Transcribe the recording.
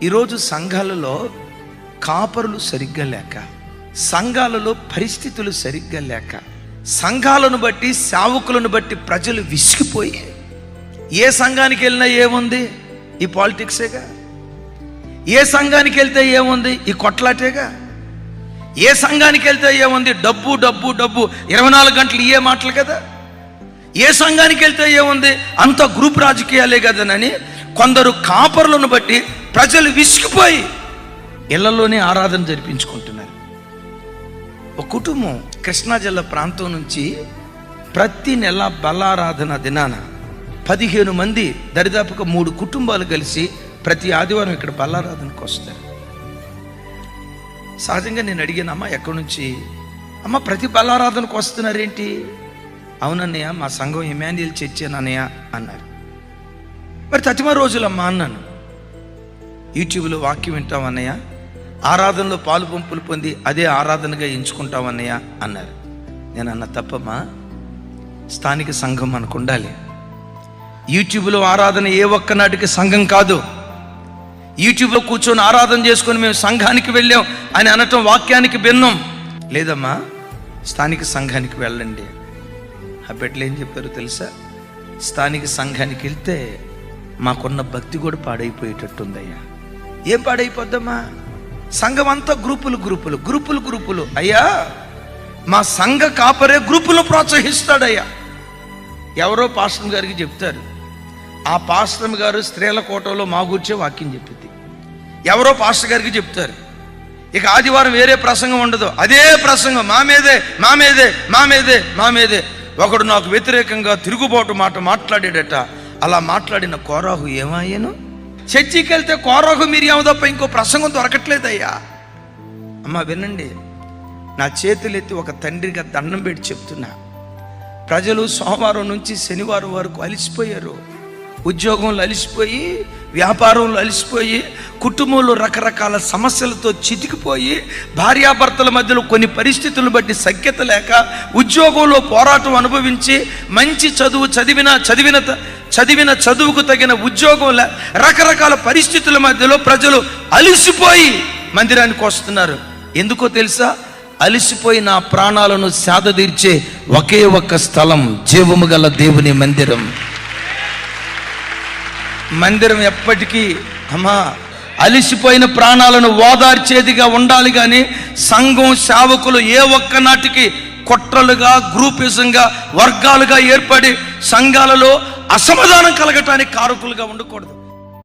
ఈరోజు సంఘాలలో కాపరులు సరిగ్గా లేక, సంఘాలలో పరిస్థితులు సరిగ్గా లేక, సంఘాలను బట్టి సేవకులను బట్టి ప్రజలు విసిగిపోయి, ఏ సంఘానికి వెళ్ళినా ఏముంది? ఈ పాలిటిక్సేగా. ఏ సంఘానికి వెళ్తే ఏముంది? ఈ కొట్లాటేగా. ఏ సంఘానికి వెళ్తే ఏముంది? డబ్బు డబ్బు డబ్బు, 24 గంటలు ఇయే మాటలు కదా. ఏ సంఘానికి వెళ్తే ఏముంది? అంత గ్రూప్ రాజకీయాలే కదనని కొందరు కాపరులను బట్టి ప్రజలు విసిగిపోయి ఇళ్లలోనే ఆరాధన జరిపించుకుంటున్నారు. ఒక కుటుంబం కృష్ణా జిల్లా ప్రాంతం నుంచి ప్రతి నెల బలారాధన దినాన 15 మంది, దరిదాపుగా 3 కుటుంబాలు కలిసి ప్రతి ఆదివారం ఇక్కడ బలారాధనకు వస్తారు. సహజంగా నేను అడిగానమ్మా, ఎక్కడి నుంచి? అమ్మ, ప్రతి బలారాధనకు వస్తున్నారేంటి? అవునన్నయ్య, మా సంఘం ఇమాన్యుయల్ చర్చేనన్నయ్య అన్నారు. మరి తతిమ రోజులమ్మా అన్నాను. యూట్యూబ్లో వాక్యం వింటామన్నయ్య, ఆరాధనలో పాలు పంపులు పొంది అదే ఆరాధనగా ఎంచుకుంటామన్నయ్య అన్నారు. నేను అన్న, తప్పమ్మా, స్థానిక సంఘం మనకు ఉండాలి. యూట్యూబ్లో ఆరాధన ఏ ఒక్కనాటికి సంఘం కాదు. యూట్యూబ్లో కూర్చొని ఆరాధన చేసుకొని మేము సంఘానికి వెళ్ళాం అని అనటం వాక్యానికి భిన్నం. లేదమ్మా, స్థానిక సంఘానికి వెళ్ళండి. ఆ బిడ్డలు ఏం చెప్పారు తెలుసా? స్థానిక సంఘానికి వెళ్తే మాకున్న భక్తి కూడా పాడైపోయేటట్టుందయ్యా. ఏం పాడైపోద్దమ్మా? సంఘం అంతా గ్రూపులు గ్రూపులు గ్రూపులు గ్రూపులు. అయ్యా, మా సంఘ కాపరే గ్రూపులు ప్రోత్సహిస్తాడయ్యా. ఎవరో పాస్టర్ గారికి చెప్తారు, ఆ పాస్టర్ గారు స్త్రీల కోటలో మా గురించే వాక్యం చెప్పింది. ఎవరో పాస్టర్ గారికి చెప్తారు, ఇక ఆదివారం వేరే ప్రసంగం ఉండదు, అదే ప్రసంగం మా మీదే మా మీదే మా మీదే మా మీదే. ఒకడు నాకు వ్యతిరేకంగా తిరుగుబాటు మాట మాట్లాడాడట. అలా మాట్లాడిన కోరాహు ఏమయ్యాను? చర్చికి వెళ్తే కోరాహు మిరియాము తప్ప ఇంకో ప్రసంగం దొరకట్లేదయ్యా. అమ్మ వినండి, నా చేతులెత్తి ఒక తండ్రిగా దండం పెట్టి చెప్తున్నా, ప్రజలు సోమవారం నుంచి శనివారం వరకు అలిసిపోయారు. ఉద్యోగంలో అలిసిపోయి, వ్యాపారంలో అలిసిపోయి, కుటుంబంలో రకరకాల సమస్యలతో చితికిపోయి, భార్యాభర్తల మధ్యలో కొన్ని పరిస్థితులను బట్టి సఖ్యత లేక, ఉద్యోగంలో పోరాటం అనుభవించి, మంచి చదువు చదివిన చదువుకు తగిన ఉద్యోగం రకరకాల పరిస్థితుల మధ్యలో ప్రజలు అలిసిపోయి మందిరానికి వస్తున్నారు. ఎందుకో తెలుసా? అలిసిపోయి నా ప్రాణాలను సేదతీర్చే ఒకే ఒక్క స్థలం జీవము గల దేవుని మందిరం. మందిరం ఎప్పటికీ అమ్మా అలిసిపోయిన ప్రాణాలను ఓదార్చేదిగా ఉండాలి. కానీ సంఘం సేవకులు ఏ ఒక్క నాటికి కుట్రలుగా, గ్రూపిజంగా, వర్గాలుగా ఏర్పడి సంఘాలలో అసమాధానం కలగటానికి కారకులుగా ఉండకూడదు.